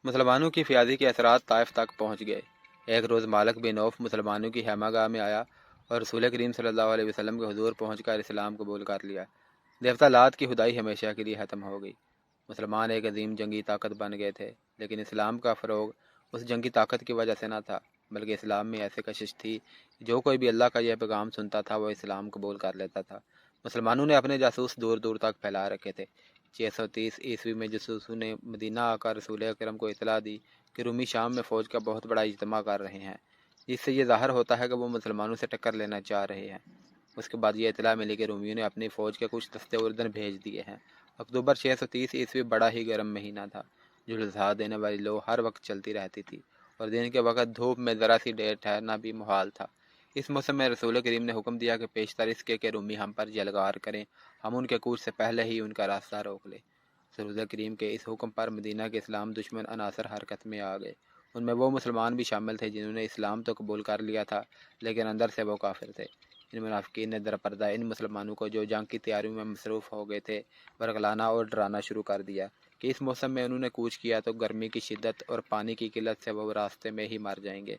مسلمانوں کی فیاضی کے اثرات طائف تک پہنچ گئے۔ ایک روز مالک بن عوف مسلمانوں کی خیمہ گاہ میں آیا اور رسول کریم صلی اللہ علیہ وسلم کے حضور پہنچ کر اسلام قبول کر لیا۔ دیوتا لات کی خدائی ہمیشہ کے لیے ختم ہو گئی۔ مسلمان ایک عظیم جنگی طاقت بن گئے تھے، لیکن اسلام کا فروغ اس جنگی طاقت کی وجہ سے نہ تھا، بلکہ اسلام میں ایسے کشش تھی کہ جو کوئی بھی اللہ کا یہ پیغام سنتا تھا وہ اسلام قبول کر لیتا تھا۔ مسلمانوں نے اپنے جاسوس دور دور تک پھیلا رکھے تھے۔ 630 عیسوی میں جاسوسوں نے مدینہ آ کر رسول اکرم کو اطلاع دی کہ رومی شام میں فوج کا بہت بڑا اجتماع کر رہے ہیں، جس سے یہ ظاہر ہوتا ہے کہ وہ مسلمانوں سے ٹکر لینا چاہ رہے ہیں۔ اس کے بعد یہ اطلاع ملی کہ رومیوں نے اپنی فوج کے کچھ دستے اردن بھیج دیے ہیں۔ اکتوبر 630 عیسوی بڑا ہی گرم مہینہ تھا۔ جھلسا دینے والی لو ہر وقت چلتی رہتی تھی اور دن کے وقت دھوپ میں ذرا سی دیر ٹھہرنا بھی محال تھا۔ اس موسم میں رسول کریم نے حکم دیا کہ پیشتر اس کے کہ رومی ہم پر جلگار کریں، ہم ان کے کوچ سے پہلے ہی ان کا راستہ روک لیں۔ رسول کریم کے اس حکم پر مدینہ کے اسلام دشمن عناصر حرکت میں آ گئے۔ ان میں وہ مسلمان بھی شامل تھے جنہوں نے اسلام تو قبول کر لیا تھا، لیکن اندر سے وہ کافر تھے۔ ان منافقین نے درپردہ ان مسلمانوں کو جو جنگ کی تیاریوں میں مصروف ہو گئے تھے ورگلانا اور ڈرانا شروع کر دیا کہ اس موسم میں انہوں نے کوچ کیا تو گرمی کی شدت اور پانی کی قلت سے وہ راستے میں ہی مر جائیں گے۔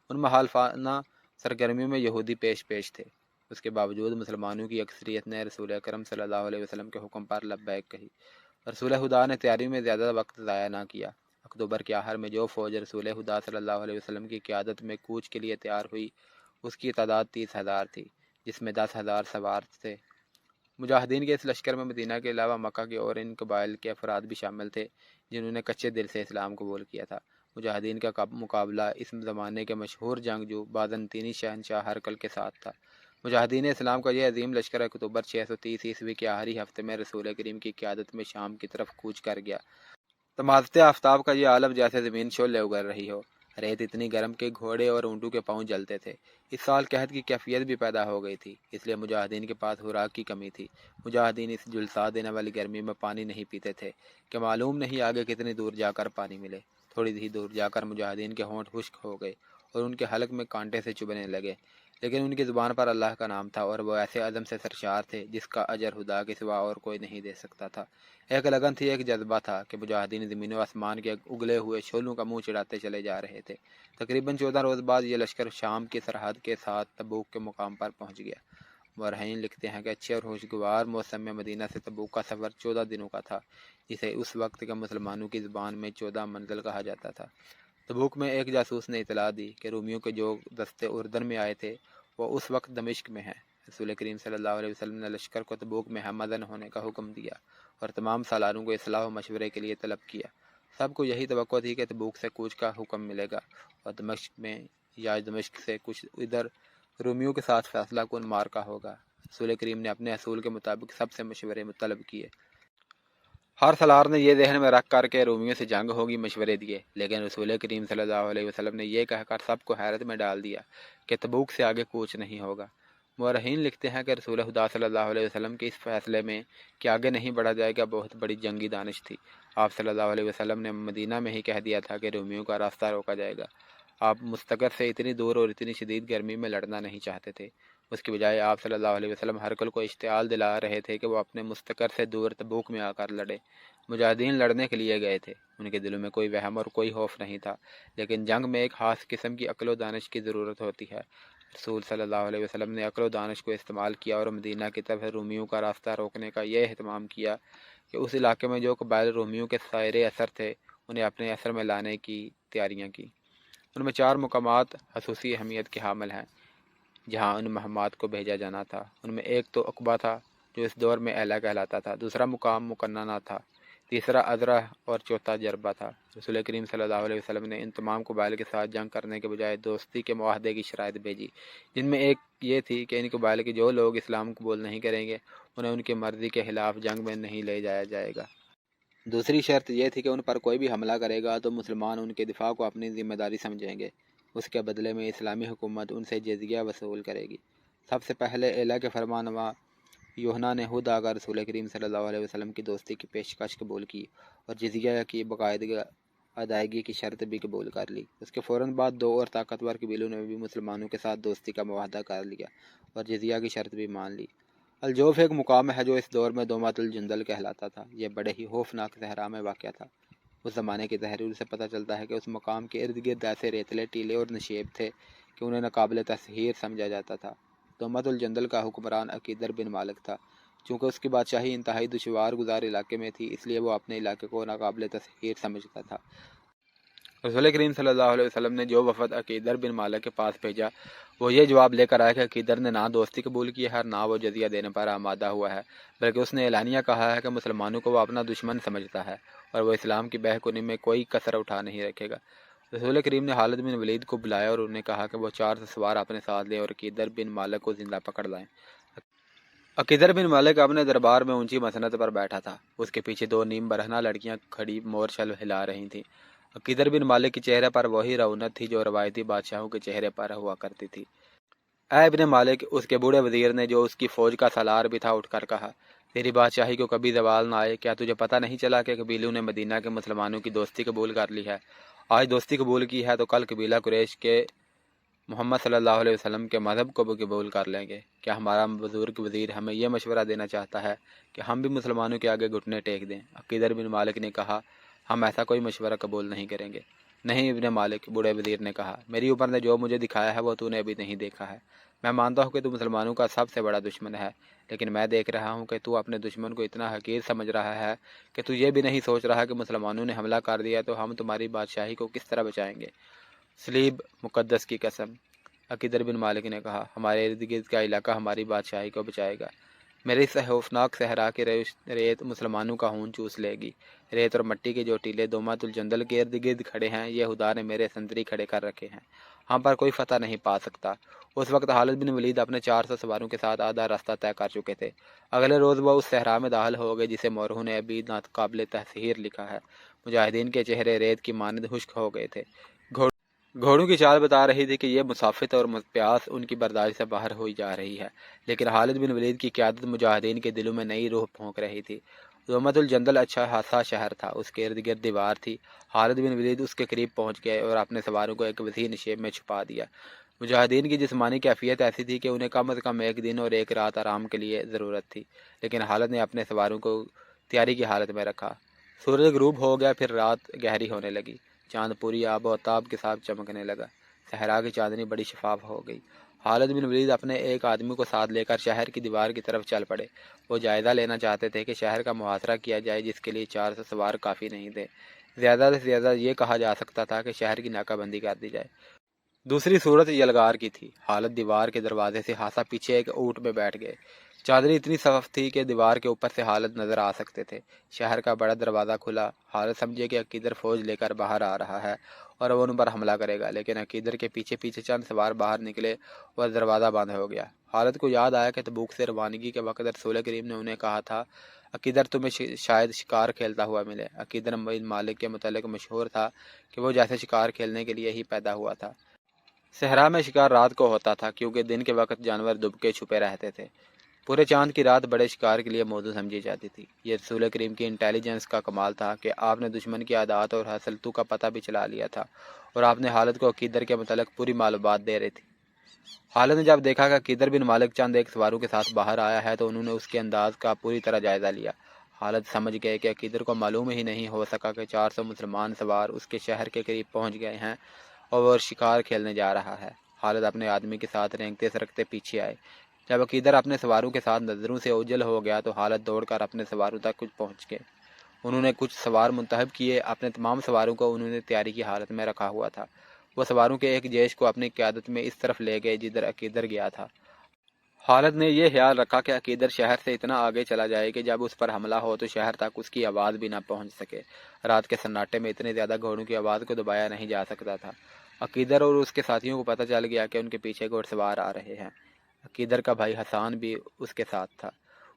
ان مخالفانہ سرگرمیوں میں یہودی پیش تھے۔ اس کے باوجود مسلمانوں کی اکثریت نے رسول اکرم صلی اللہ علیہ وسلم کے حکم پر لبیک کہی۔ رسول خدا نے تیاری میں زیادہ وقت ضائع نہ کیا۔ اکتوبر کے آخر میں جو فوج رسول خدا صلی اللہ علیہ وسلم کی قیادت میں کوچ کے لیے تیار ہوئی، اس کی تعداد 30,000 تھی، جس میں 10,000 سوار تھے۔ مجاہدین کے اس لشکر میں مدینہ کے علاوہ مکہ کے اور ان قبائل کے افراد بھی شامل تھے جنہوں نے کچے دل سے اسلام قبول کیا تھا۔ مجاہدین کا مقابلہ اس زمانے کے مشہور جنگجو بازنطینی شہنشاہ ہرقل کے ساتھ تھا۔ مجاہدین اسلام کا یہ عظیم لشکر اکتوبر 630 عیسوی کے آخری ہفتے میں رسول کریم کی قیادت میں شام کی طرف کوچ کر گیا۔ تمازتے آفتاب کا یہ عالم جیسے زمین شعلے اگل رہی ہو۔ ریت اتنی گرم کہ گھوڑے اور اونٹوں کے پاؤں جلتے تھے۔ اس سال قحط کی کیفیت بھی پیدا ہو گئی تھی، اس لیے مجاہدین کے پاس خوراک کی کمی تھی۔ مجاہدین اس جھلسا دینے والی گرمی میں پانی نہیں پیتے تھے کہ معلوم نہیں آگے کتنی دور جا کر پانی ملے۔ تھوڑی ہی دور جا کر مجاہدین کے ہونٹ خشک ہو گئے اور ان کے حلق میں کانٹے سے چبھنے لگے، لیکن ان کی زبان پر اللہ کا نام تھا اور وہ ایسے عزم سے سرشار تھے جس کا اجر خدا کے سوا اور کوئی نہیں دے سکتا تھا۔ ایک لگن تھی، ایک جذبہ تھا کہ مجاہدین زمین و آسمان کے اگلے ہوئے شعلوں کا منہ چڑھاتے چلے جا رہے تھے۔ تقریباً 14 روز بعد یہ لشکر شام کی سرحد کے ساتھ تبوک کے مقام پر پہنچ گیا۔ مورخین لکھتے ہیں کہ اچھے اور خوشگوار موسم میں مدینہ سے تبوک کا سفر 14 دنوں کا تھا، جسے اس وقت کے مسلمانوں کی زبان میں 14 منزل کہا جاتا تھا۔ تبوک میں ایک جاسوس نے اطلاع دی کہ رومیوں کے جو دستے اردن میں آئے تھے وہ اس وقت دمشق میں ہیں۔ رسول کریم صلی اللہ علیہ وسلم نے لشکر کو تبوک میں ہمدن ہونے کا حکم دیا اور تمام سالاروں کو اصلاح و مشورے کے لیے طلب کیا۔ سب کو یہی توقع تھی کہ تبوک سے کوچ کا حکم ملے گا اور دمشق میں یا دمشق سے کچھ ادھر رومیوں کے ساتھ فیصلہ کن معرکہ ہوگا۔ رسول کریم نے اپنے اصول کے مطابق سب سے مشورے طلب کیے۔ ہر سالار نے یہ ذہن میں رکھ کر کے رومیوں سے جنگ ہوگی مشورے دیے، لیکن رسول کریم صلی اللہ علیہ وسلم نے یہ کہہ کر سب کو حیرت میں ڈال دیا کہ تبوک سے آگے کوچ نہیں ہوگا۔ مورخین لکھتے ہیں کہ رسول خدا صلی اللہ علیہ وسلم کے اس فیصلے میں کہ آگے نہیں بڑھا جائے گا بہت بڑی جنگی دانش تھی۔ آپ صلی اللہ علیہ وسلم نے مدینہ میں ہی کہہ دیا تھا کہ رومیوں کا راستہ روکا جائے گا۔ آپ مستقر سے اتنی دور اور اتنی شدید گرمی میں لڑنا نہیں چاہتے تھے۔ اس کی بجائے آپ صلی اللہ علیہ وسلم ہرقل کو اشتعال دلا رہے تھے کہ وہ اپنے مستقر سے دور تبوک میں آ کر لڑے۔ مجاہدین لڑنے کے لیے گئے تھے، ان کے دلوں میں کوئی وہم اور کوئی خوف نہیں تھا، لیکن جنگ میں ایک خاص قسم کی عقل و دانش کی ضرورت ہوتی ہے۔ رسول صلی اللہ علیہ وسلم نے عقل و دانش کو استعمال کیا اور مدینہ کی طرف رومیوں کا راستہ روکنے کا یہ اہتمام کیا کہ اس علاقے میں جو قبائل رومیوں کے سائر اثر تھے انہیں اپنے اثر میں لانے کی تیاریاں کی۔ ان میں 4 مقامات خصوصی اہمیت کے حامل ہیں جہاں ان مہمات کو بھیجا جانا تھا۔ ان میں ایک تو عقبہ تھا جو اس دور میں ایلا کہلاتا تھا، دوسرا مقام مکننہ تھا، تیسرا ادرہ اور چوتھا جربہ تھا۔ رسول کریم صلی اللہ علیہ وسلم نے ان تمام قبائل کے ساتھ جنگ کرنے کے بجائے دوستی کے معاہدے کی شرائط بھیجی، جن میں ایک یہ تھی کہ ان قبائل کے جو لوگ اسلام قبول نہیں کریں گے انہیں ان کی مرضی کے خلاف جنگ میں نہیں لے جایا جائے گا۔ دوسری شرط یہ تھی کہ ان پر کوئی بھی حملہ کرے گا تو مسلمان ان کے دفاع کو اپنی ذمہ داری سمجھیں گے، اس کے بدلے میں اسلامی حکومت ان سے جزیہ وصول کرے گی۔ سب سے پہلے ایلا کے فرمانروا یوحنا نے خود آگر رسول کریم صلی اللہ علیہ وسلم کی دوستی کی پیشکش قبول کی اور جزیہ کی باقاعدگی ادائیگی کی شرط بھی قبول کر لی۔ اس کے فوراً بعد 2 اور طاقتور قبیلوں نے بھی مسلمانوں کے ساتھ دوستی کا معاہدہ کر لیا اور جزیہ کی شرط بھی مان لی۔ الجوف ایک مقام ہے جو اس دور میں دومات الجندل کہلاتا تھا۔ یہ بڑے ہی خوفناک صحرا میں واقع تھا۔ اس زمانے کی تحریر سے پتہ چلتا ہے کہ اس مقام کے ارد گرد ایسے ریتلے ٹیلے اور نشیب تھے کہ انہیں ناقابل تسخیر سمجھا جاتا تھا۔ تہمت الجندل کا حکمران عقیدر بن مالک تھا۔ چونکہ اس کی بادشاہی انتہائی دشوار گزار علاقے میں تھی، اس لیے وہ اپنے علاقے کو ناقابل تسخیر سمجھتا تھا۔ رسول کریم صلی اللہ علیہ وسلم نے جو وفد عقیدر بن مالک کے پاس بھیجا، وہ یہ جواب لے کر آیا کہ عقیدر نے نہ دوستی قبول کی ہے اور نہ وہ جزیہ دینے پر آمادہ ہوا ہے، بلکہ اس نے اعلانیہ کہا ہے کہ مسلمانوں کو وہ اپنا دشمن سمجھتا ہے اور وہ اسلام کی بہ کنی میں کوئی کسر اٹھا نہیں رکھے گا۔ رسول کریم نے خالد بن ولید کو بلایا اور انہیں کہا کہ وہ 400 سوار اپنے ساتھ لیں اور عقیدر بن مالک کو زندہ پکڑ لائیں۔ عقیدر بن مالک اپنے دربار میں اونچی مسند پر بیٹھا تھا۔ اس کے پیچھے 2 نیم برہنہ لڑکیاں کھڑی مورچل ہلا رہی تھیں۔ عقیدر بن مالک کے چہرے پر وہی رونق تھی جو روایتی بادشاہوں کے چہرے پر ہوا کرتی تھی۔ اے ابن مالک، اس کے بوڑھے وزیر نے جو اس کی فوج کا سالار بھی تھا اٹھ کر کہا، تیری بادشاہی کو کبھی زوال نہ آئے۔ کیا تجھے پتہ نہیں چلا کہ قبیلوں نے مدینہ کے مسلمانوں کی دوستی قبول کر لی ہے؟ آج دوستی قبول کی ہے تو کل قبیلہ قریش کے محمد صلی اللہ علیہ وسلم کے مذہب کو بھی قبول کر لیں گے۔ کیا ہمارا بزرگ وزیر ہمیں یہ مشورہ دینا چاہتا ہے کہ ہم بھی مسلمانوں کے آگے گھٹنے ٹیک دیں؟ عقیدر بن مالک نے کہا، ہم ایسا کوئی مشورہ قبول نہیں کریں گے۔ نہیں ابن مالک، بوڑھے وزیر نے کہا، میری عمر نے جو مجھے دکھایا ہے وہ تو نے ابھی نہیں دیکھا ہے۔ میں مانتا ہوں کہ تو مسلمانوں کا سب سے بڑا دشمن ہے، لیکن میں دیکھ رہا ہوں کہ تو اپنے دشمن کو اتنا حقیر سمجھ رہا ہے کہ تو یہ بھی نہیں سوچ رہا کہ مسلمانوں نے حملہ کر دیا تو ہم تمہاری بادشاہی کو کس طرح بچائیں گے۔ سلیب مقدس کی قسم، عقیدر بن مالک نے کہا، ہمارے ارد گرد کا علاقہ ہماری بادشاہی کو بچائے گا۔ میری اس خوفناک صحرا کی ریت مسلمانوں کا خون چوس لے گی۔ ریت اور مٹی کے جو ٹیلے دومت الجندل کے ارد گرد کھڑے ہیں، یہ خدا نے میرے سنتری کھڑے کر رکھے ہیں، ہم پر کوئی فتح نہیں پا سکتا۔ اس وقت خالد بن ولید اپنے 400 سواروں کے ساتھ آدھا راستہ طے کر چکے تھے۔ اگلے روز وہ اس صحرا میں داخل ہو گئے جسے مورخوں نے ابھی ناقابل تسخیر لکھا ہے۔ مجاہدین کے چہرے ریت کی مانند خشک ہو گئے تھے۔ گھوڑوں کی چال بتا رہی تھی کہ یہ مسافت اور پیاس ان کی برداشت سے باہر ہوئی جا رہی ہے، لیکن خالد بن ولید کی قیادت مجاہدین کے دلوں میں نئی روح پھونک رہی تھی۔ دومت الجندل اچھا خاصا شہر تھا، اس کے ارد گرد دیوار تھی۔ خالد بن ولید اس کے قریب پہنچ گئے اور اپنے سواروں کو ایک وسیع نشیب میں چھپا دیا۔ مجاہدین کی جسمانی کیفیت ایسی تھی کہ انہیں کم از کم 1 دن اور 1 رات آرام کے لیے ضرورت تھی، لیکن خالد نے اپنے سواروں کو تیاری کی حالت میں رکھا۔ سورج غروب ہو گیا، پھر رات گہری ہونے لگی، چاند پوری آب و تاب کے ساتھ چمکنے لگا، صحرا کی چاندنی بڑی شفاف ہو گئی۔ خالد بن ولید اپنے ایک آدمی کو ساتھ لے کر شہر کی دیوار کی طرف چل پڑے۔ وہ جائزہ لینا چاہتے تھے کہ شہر کا محاصرہ کیا جائے، جس کے لیے 400 سوار کافی نہیں تھے۔ زیادہ سے زیادہ یہ کہا جا سکتا تھا کہ شہر کی ناکہ بندی کر دی جائے۔ دوسری صورت یلغار کی تھی۔ خالد دیوار کے دروازے سے خاصا پیچھے ایک اونٹ میں بیٹھ گئے۔ چادری اتنی صاف تھی کہ دیوار کے اوپر سے خالد نظر آ سکتے تھے۔ شہر کا بڑا دروازہ کھلا۔ خالد سمجھے کہ عقیدر فوج لے کر باہر آ رہا ہے اور وہ ان پر حملہ کرے گا، لیکن عقیدر کے پیچھے پیچھے چند سوار باہر نکلے اور دروازہ بند ہو گیا۔ خالد کو یاد آیا کہ تبوک سے روانگی کے وقت رسول کریم نے انہیں کہا تھا، عقیدر تمہیں شاید شکار کھیلتا ہوا ملے۔ عقیدر بن مالک کے متعلق مشہور تھا کہ وہ جیسے شکار کھیلنے کے لیے ہی پیدا ہوا تھا۔ صحرا میں شکار رات کو ہوتا تھا، کیونکہ دن کے وقت جانور دبکے چھپے رہتے تھے۔ پورے چاند کی رات بڑے شکار کے لیے موزوں سمجھی جاتی تھی۔ یہ رسول کریم کی انٹیلیجنس کا کمال تھا کہ آپ نے دشمن کی عادات اور حسلتوں کا پتہ بھی چلا لیا تھا، اور آپ نے خالد کو عقیدر کے متعلق پوری معلومات دے رہی تھی۔ خالد نے جب دیکھا کہ عقیدر بن مالک چند ایک سواروں کے ساتھ باہر آیا ہے تو انہوں نے اس کے انداز کا پوری طرح جائزہ لیا۔ خالد سمجھ گئے کہ عقیدر کو معلوم ہی نہیں ہو سکا کہ 400 مسلمان سوار اس کے شہر کے قریب پہنچ گئے ہیں اور وہ شکار کھیلنے جا رہا ہے۔ خالد اپنے آدمی کے ساتھ رینگتے سرکتے پیچھے آئے۔ جب عقیدر اپنے سواروں کے ساتھ نظروں سے اوجھل ہو گیا تو خالد دوڑ کر اپنے سواروں تک کچھ پہنچ گئے۔ انہوں نے کچھ سوار منتخب کیے۔ اپنے تمام سواروں کو انہوں نے تیاری کی حالت میں رکھا ہوا تھا۔ وہ سواروں کے ایک جیش کو اپنی قیادت میں اس طرف لے گئے جدھر عقیدر گیا تھا۔ خالد نے یہ خیال رکھا کہ عقیدر شہر سے اتنا آگے چلا جائے کہ جب اس پر حملہ ہو تو شہر تک اس کی آواز بھی نہ پہنچ سکے۔ رات کے سناٹے میں اتنے زیادہ گھوڑوں کی آواز کو دبایا نہیں جا سکتا تھا۔ عقیدر اور اس کے ساتھیوں کو پتہ چل گیا کہ ان کے پیچھے گھوڑ سوار آ رہے ہیں۔ عقیدر کا بھائی حسان بھی اس کے ساتھ تھا۔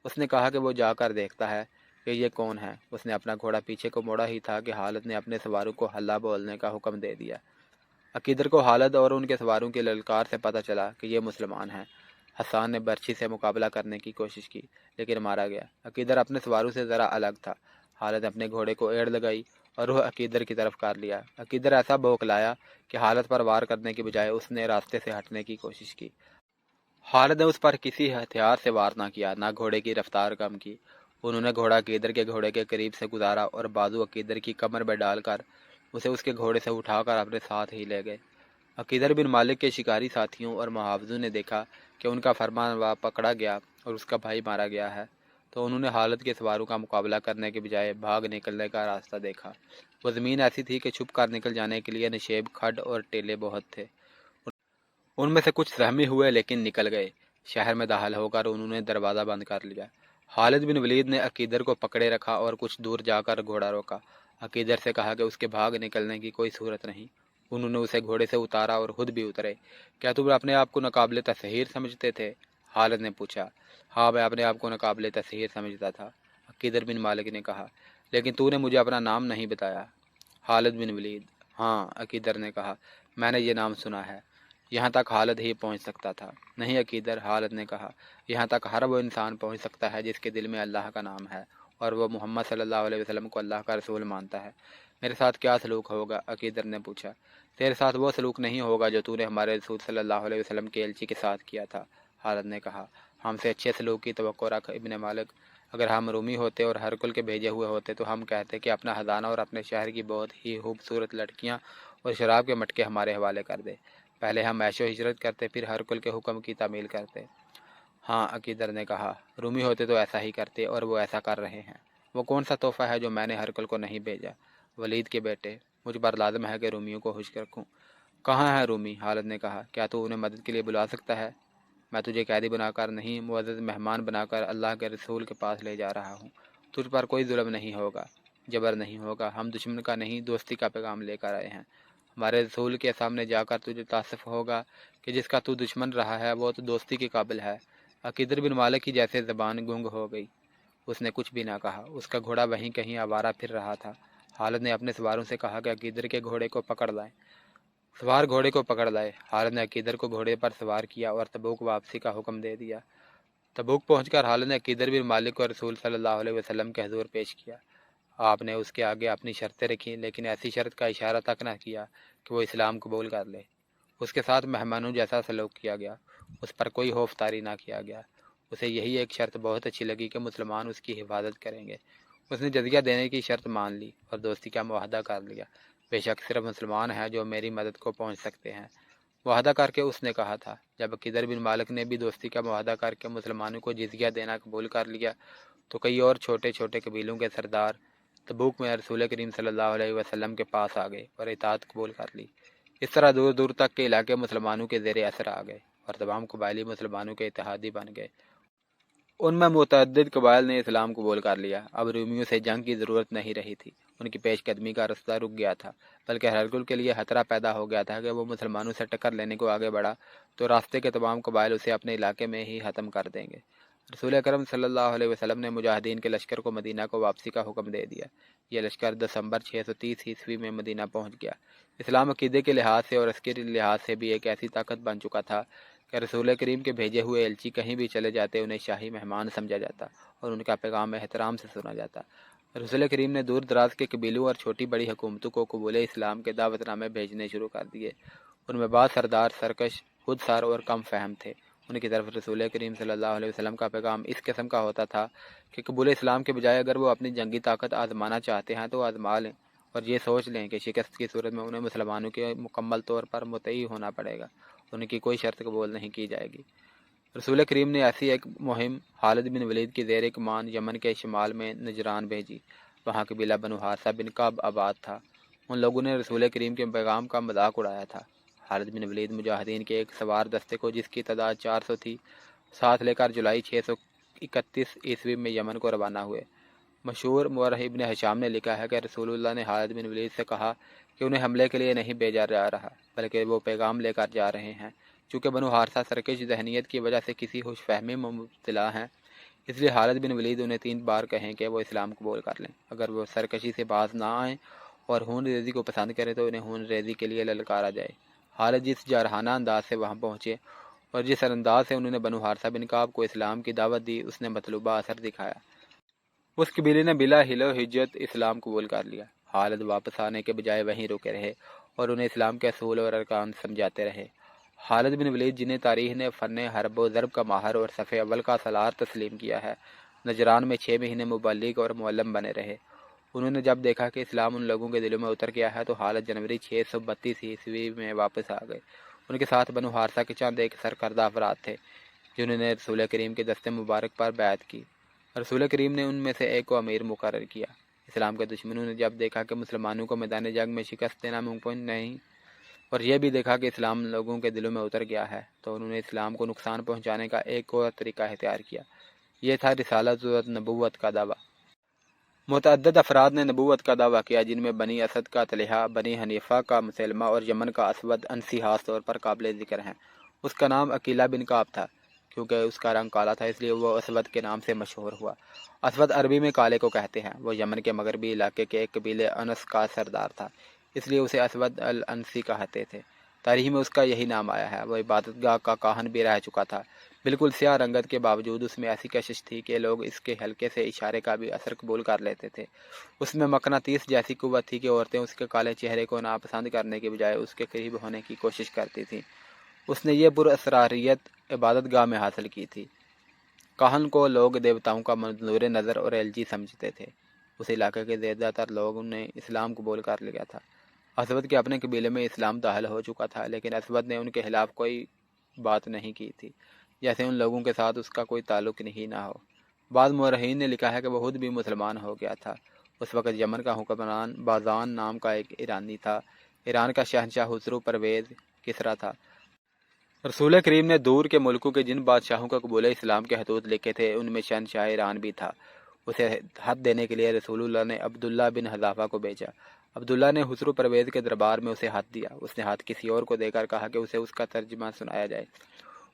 اس نے کہا کہ وہ جا کر دیکھتا ہے کہ یہ کون ہے۔ اس نے اپنا گھوڑا پیچھے کو موڑا ہی تھا کہ خالد نے اپنے سواروں کو ہلہ بولنے کا حکم دے دیا۔ عقیدر کو خالد اور ان کے سواروں کی للکار سے پتہ چلا کہ یہ مسلمان ہیں۔ حسان نے برچھی سے مقابلہ کرنے کی کوشش کی، لیکن مارا گیا۔ عقیدر اپنے سواروں سے ذرا الگ تھا۔ خالد نے اپنے گھوڑے کو ایڑ لگائی اور وہ عقیدر کی طرف کر لیا۔ عقیدر ایسا بوکلایا کہ خالد پر وار کرنے کی بجائے اس نے راستے سے ہٹنے کی کوشش کی۔ خالد نے اس پر کسی ہتھیار سے وار نہ کیا، نہ گھوڑے کی رفتار کم کی۔ انہوں نے گھوڑا عقیدر کے گھوڑے کے قریب سے گزارا اور بازو عقیدر کی کمر میں ڈال کر اسے اس کے گھوڑے سے اٹھا کر اپنے ساتھ ہی لے گئے۔ عقیدر بن مالک کے شکاری ساتھیوں اور محافظوں نے دیکھا کہ ان کا فرمان روا پکڑا گیا اور اس کا بھائی مارا گیا ہے، تو انہوں نے حالت کے سواروں کا مقابلہ کرنے کے بجائے بھاگ نکلنے کا راستہ دیکھا۔ وہ زمین ایسی تھی کہ چھپ کر نکل جانے کے لیے نشیب کھڈ اور ٹیلے بہت تھے۔ ان میں سے کچھ سہمی ہوئے لیکن نکل گئے۔ شہر میں داخل ہو کر انہوں نے دروازہ بند کر لیا۔ خالد بن ولید نے عقیدر کو پکڑے رکھا اور کچھ دور جا کر گھوڑا روکا۔ عقیدر سے کہا کہ اس کے بھاگ نکلنے کی کوئی صورت نہیں۔ انہوں نے اسے گھوڑے سے اتارا اور خود بھی اترے۔ کیا تم اپنے آپ کو ناقابل تسخیر سمجھتے تھے؟ خالد نے پوچھا۔ ہاں، میں اپنے آپ کو ناقابل تسخیر سمجھتا تھا، عقیدر بن مالک نے کہا، لیکن تو نے مجھے اپنا نام نہیں بتایا۔ خالد بن ولید: ہاں، عقیدر نے کہا، میں نے یہ نام سنا ہے۔ یہاں تک خالد ہی پہنچ سکتا تھا۔ نہیں عقیدر، خالد نے کہا، یہاں تک ہر وہ انسان پہنچ سکتا ہے جس کے دل میں اللہ کا نام ہے اور وہ محمد صلی اللہ علیہ وسلم کو اللہ کا رسول مانتا ہے۔ میرے ساتھ کیا سلوک ہوگا؟ عقیدر نے پوچھا۔ تیرے ساتھ وہ سلوک نہیں ہوگا جو تو نے ہمارے رسول صلی اللہ علیہ وسلم کے ایلچی کے ساتھ کیا تھا، خالد نے کہا۔ ہم سے اچھے سلوک کی توقع رکھ ابن مالک۔ اگر ہم رومی ہوتے اور ہرکل کے بھیجے ہوئے ہوتے تو ہم کہتے کہ اپنا خزانہ اور اپنے شہر کی بہت ہی خوبصورت لڑکیاں اور شراب کے مٹکے ہمارے حوالے کر دے۔ پہلے ہم عیش و ہجرت کرتے، پھر ہرکل کے حکم کی تعمیل کرتے۔ ہاں، عقیدر نے کہا، رومی ہوتے تو ایسا ہی کرتے اور وہ ایسا کر رہے ہیں۔ وہ کون سا تحفہ ہے جو میں نے ہرکل کو نہیں بھیجا؟ ولید کے بیٹے، مجھ پر لازم ہے کہ رومیوں کو خوش رکھوں۔ کہاں ہے رومی؟ خالد نے کہا۔ کیا تو انہیں مدد کے لیے بلا سکتا ہے؟ میں تجھے قیدی بنا کر نہیں، معزز مہمان بنا کر اللہ کے رسول کے پاس لے جا رہا ہوں۔ تجھ پر کوئی ظلم نہیں ہوگا، جبر نہیں ہوگا۔ ہم دشمن کا نہیں، دوستی کا پیغام لے کر آئے ہیں۔ ہمارے رسول کے سامنے جا کر تجھے تاسف ہوگا کہ جس کا تو دشمن رہا ہے وہ تو دوستی کے قابل ہے۔ عقیدر بن مالک کی جیسے زبان گنگ ہو گئی، اس نے کچھ بھی نہ کہا۔ اس کا گھوڑا وہیں کہیں آوارہ پھر رہا تھا۔ خالد نے اپنے سواروں سے کہا کہ عقیدر کے گھوڑے کو پکڑ لائیں۔ سوار گھوڑے کو پکڑ لائے۔ خالد نے عقیدر کو گھوڑے پر سوار کیا اور تبوک واپسی کا حکم دے دیا۔ تبوک پہنچ کر خالد نے عقیدر بن مالک کو رسول صلی اللہ علیہ وسلم کے حضور پیش کیا۔ آپ نے اس کے آگے اپنی شرطیں رکھیں، لیکن ایسی شرط کا اشارہ تک نہ کیا کہ وہ اسلام قبول کر لے۔ اس کے ساتھ مہمانوں جیسا سلوک کیا گیا، اس پر کوئی خوف طاری نہ کیا گیا۔ اسے یہی ایک شرط بہت اچھی لگی کہ مسلمان اس کی حفاظت کریں گے۔ اس نے جزیہ دینے کی شرط مان لی اور دوستی کا معاہدہ کر لیا۔ بے شک صرف مسلمان ہیں جو میری مدد کو پہنچ سکتے ہیں۔ معاہدہ کر کے اس نے کہا تھا۔ جب عقیدر بن مالک نے بھی دوستی کا معاہدہ کر کے مسلمانوں کو جزیہ دینا قبول کر لیا تو کئی اور چھوٹے چھوٹے قبیلوں کے سردار تبوک میں رسول کریم صلی اللہ علیہ وسلم کے پاس آ گئے اور اطاعت قبول کر لی۔ اس طرح دور دور تک کے علاقے مسلمانوں کے زیر اثر آ گئے اور تمام قبائلی مسلمانوں کے اتحادی بن گئے۔ ان میں متعدد قبائل نے اسلام قبول کر لیا۔ اب رومیوں سے جنگ کی ضرورت نہیں رہی تھی۔ ان کی پیش قدمی کا رستہ رک گیا تھا، بلکہ ہرکل کے لیے خطرہ پیدا ہو گیا تھا کہ وہ مسلمانوں سے ٹکر لینے کو آگے بڑھا تو راستے کے تمام قبائل اسے اپنے علاقے میں ہی ختم کر دیں گے۔ رسول اکرم صلی اللہ علیہ وسلم نے مجاہدین کے لشکر کو مدینہ کو واپسی کا حکم دے دیا۔ یہ لشکر دسمبر 630 میں مدینہ پہنچ گیا۔ اسلام عقیدے کے لحاظ سے اور عسکری لحاظ سے بھی ایک ایسی طاقت بن چکا تھا کہ رسول کریم کے بھیجے ہوئے ایلچی کہیں بھی چلے جاتے انہیں شاہی مہمان سمجھا جاتا اور ان کا پیغام احترام سے سنا جاتا۔ رسول کریم نے دور دراز کے قبیلوں اور چھوٹی بڑی حکومتوں کو قبول اسلام کے دعوت نامے بھیجنے شروع کر دیے۔ ان میں بعض سردار سرکش، خود سار اور کم فہم تھے۔ ان کی طرف رسول کریم صلی اللہ علیہ وسلم کا پیغام اس قسم کا ہوتا تھا کہ قبول اسلام کے بجائے اگر وہ اپنی جنگی طاقت آزمانا چاہتے ہیں تو آزما لیں اور یہ سوچ لیں کہ شکست کی صورت میں انہیں مسلمانوں کے مکمل طور پر مطیع ہونا پڑے گا، ان کی کوئی شرط قبول نہیں کی جائے گی۔ رسول کریم نے ایسی ایک مہم خالد بن ولید کی زیر کمان یمن کے شمال میں نجران بھیجی۔ وہاں قبیلہ بنو حارثہ بن کعب آباد تھا۔ ان لوگوں نے رسول کریم کے پیغام کا مذاق اڑایا تھا۔ خالد بن ولید مجاہدین کے ایک سوار دستے کو جس کی تعداد 400 تھی ساتھ لے کر جولائی 631 میں یمن کو روانہ ہوئے۔ مشہور مورخ ابن ہشام نے لکھا ہے کہ رسول اللہ نے خالد بن ولید سے کہا کہ انہیں حملے کے لیے نہیں بھیجا جا رہا بلکہ وہ پیغام لے کر جا رہے ہیں۔ چونکہ بنو حارثہ سرکش ذہنیت کی وجہ سے کسی ہوش فہمی میں مبتلا ہیں، اس لیے خالد بن ولید انہیں 3 بار کہیں کہ وہ اسلام قبول کر لیں۔ اگر وہ سرکشی سے باز نہ آئیں اور خون ریزی کو پسند کریں تو انہیں خون ریزی کے لیے للکارا جائے۔ خالد جس جارحانہ انداز سے وہاں پہنچے اور جس انداز سے انہوں نے بنو حارثہ بن کعب کو اسلام کی دعوت دی، اس نے مطلوبہ اثر دکھایا۔ اس قبیلے نے بلا حیلہ و حجت اسلام قبول کر لیا۔ خالد واپس آنے کے بجائے وہیں رکے رہے اور انہیں اسلام کے اصول اور ارکان سمجھاتے رہے۔ خالد بن ولید جنہیں تاریخ نے فن حرب و ضرب کا ماہر اور صف اول کا سالار تسلیم کیا ہے، نجران میں 6 مہینے مبلغ اور معلم بنے رہے۔ انہوں نے جب دیکھا کہ اسلام ان لوگوں کے دلوں میں اتر گیا ہے تو حالت جنوری 632 عیسوی میں واپس آ گئے۔ ان کے ساتھ بنو حارثہ کے چند ایک سرکردہ افراد تھے جنہوں نے رسول کریم کے دست مبارک پر بیعت کی۔ رسول کریم نے ان میں سے ایک کو امیر مقرر کیا۔ اسلام کے دشمنوں نے جب دیکھا کہ مسلمانوں کو میدان جنگ میں شکست دینا ممکن نہیں اور یہ بھی دیکھا کہ اسلام لوگوں کے دلوں میں اتر گیا ہے تو انہوں نے اسلام کو نقصان پہنچانے کا ایک اور طریقہ اختیار کیا۔ یہ تھا رسالت و نبوت کا دعویٰ۔ متعدد افراد نے نبوت کا دعویٰ کیا جن میں بنی اسد کا طلحہ، بنی حنیفہ کا مسلمہ اور یمن کا اسود انسی خاص طور پر قابل ذکر ہیں۔ اس کا نام عقیلہ بن کعب تھا، کیونکہ اس کا رنگ کالا تھا اس لیے وہ اسود کے نام سے مشہور ہوا۔ اسود عربی میں کالے کو کہتے ہیں۔ وہ یمن کے مغربی علاقے کے ایک قبیلے انس کا سردار تھا، اس لیے اسے اسود الانسی کہتے تھے۔ تاریخ میں اس کا یہی نام آیا ہے۔ وہ عبادت گاہ کا کاہن بھی رہ چکا تھا۔ بالکل سیاہ رنگت کے باوجود اس میں ایسی کشش تھی کہ لوگ اس کے ہلکے سے اشارے کا بھی اثر قبول کر لیتے تھے۔ اس میں مقناطیس جیسی قوت تھی کہ عورتیں اس کے کالے چہرے کو ناپسند کرنے کے بجائے اس کے قریب ہونے کی کوشش کرتی تھیں۔ اس نے یہ پر اسراریت عبادت گاہ میں حاصل کی تھی۔ کاہن کو لوگ دیوتاؤں کا منظور نظر اور الجی سمجھتے تھے۔ اس علاقے کے زیادہ تر لوگوں نے اسلام قبول کر لیا تھا۔ اسود کے اپنے قبیلے میں اسلام داخل ہو چکا تھا، لیکن اسود نے ان کے خلاف کوئی بات نہیں کی تھی، جیسے ان لوگوں کے ساتھ اس کا کوئی تعلق نہیں نہ ہو۔ بعض مورخین نے لکھا ہے کہ وہ خود بھی مسلمان ہو گیا تھا۔ اس وقت یمن کا حکمران بازان نام کا ایک ایرانی تھا۔ ایران کا شہنشاہ خسرو پرویز کسریٰ تھا۔ رسول کریم نے دور کے ملکوں کے جن بادشاہوں کا قبول اسلام کے خطوط لکھے تھے ان میں شہنشاہ ایران بھی تھا۔ اسے حد دینے کے لیے رسول اللہ نے عبداللہ بن حذافہ کو بھیجا۔ عبداللہ نے خسرو پرویز کے دربار میں اسے ہاتھ دیا۔ اس نے ہاتھ کسی اور کو دے کر کہا کہ اسے اس کا ترجمہ سنایا جائے۔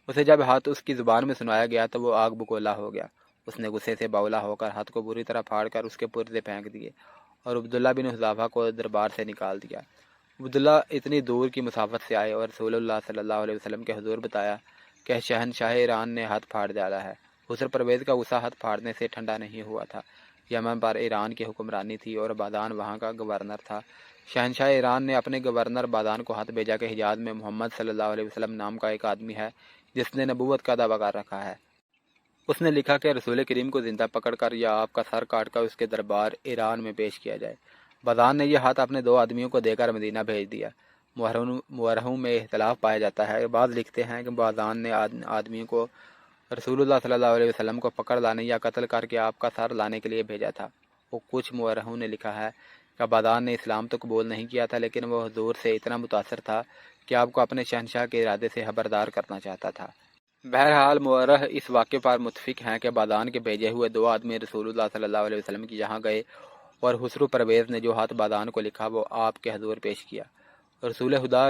اسے جب ہاتھ اس کی زبان میں سنایا گیا تو وہ آگ بگولا ہو گیا۔ اس نے غصے سے باولا ہو کر ہاتھ کو بری طرح پھاڑ کر اس کے پرزے پھینک دیے اور عبداللہ بن حذافہ کو دربار سے نکال دیا۔ عبداللہ اتنی دور کی مسافت سے آئے اور رسول اللہ صلی اللہ علیہ وسلم کے حضور بتایا کہ شہنشاہ ایران نے ہاتھ پھاڑ ڈالا ہے۔ خسرو پرویز کا غصہ ہاتھ پھاڑنے سے ٹھنڈا نہیں ہوا تھا۔ یمن پر ایران کی حکمرانی تھی اور بادان وہاں کا گورنر تھا۔ شہنشاہ ایران نے اپنے گورنر بادان کو ہاتھ بھیجا کہ حجاز میں محمد صلی اللہ علیہ وسلم نام کا ایک آدمی ہے جس نے نبوت کا دعویٰ کر رکھا ہے۔ اس نے لکھا کہ رسول کریم کو زندہ پکڑ کر یا آپ کا سر کاٹ کر اس کے دربار ایران میں پیش کیا جائے۔ بادان نے یہ ہاتھ اپنے 2 آدمیوں کو دے کر مدینہ بھیج دیا۔ مورخوں میں اختلاف پایا جاتا ہے۔ بعض لکھتے ہیں کہ بادان نے آدمیوں کو رسول اللہ صلی اللہ علیہ وسلم کو پکڑ لانے یا قتل کر کے آپ کا سر لانے کے لیے بھیجا تھا۔ وہ کچھ مورخوں نے لکھا ہے کہ بادان نے اسلام تو قبول نہیں کیا تھا، لیکن وہ حضور سے اتنا متاثر تھا کہ آپ کو اپنے شہنشاہ کے ارادے سے خبردار کرنا چاہتا تھا۔ بہرحال مورخ اس واقعے پر متفق ہیں کہ بادان کے بھیجے ہوئے 2 آدمی رسول اللہ صلی اللہ علیہ وسلم کی یہاں گئے اور خسرو پرویز نے جو ہاتھ بادان کو لکھا وہ آپ کے حضور پیش کیا۔ رسول خدا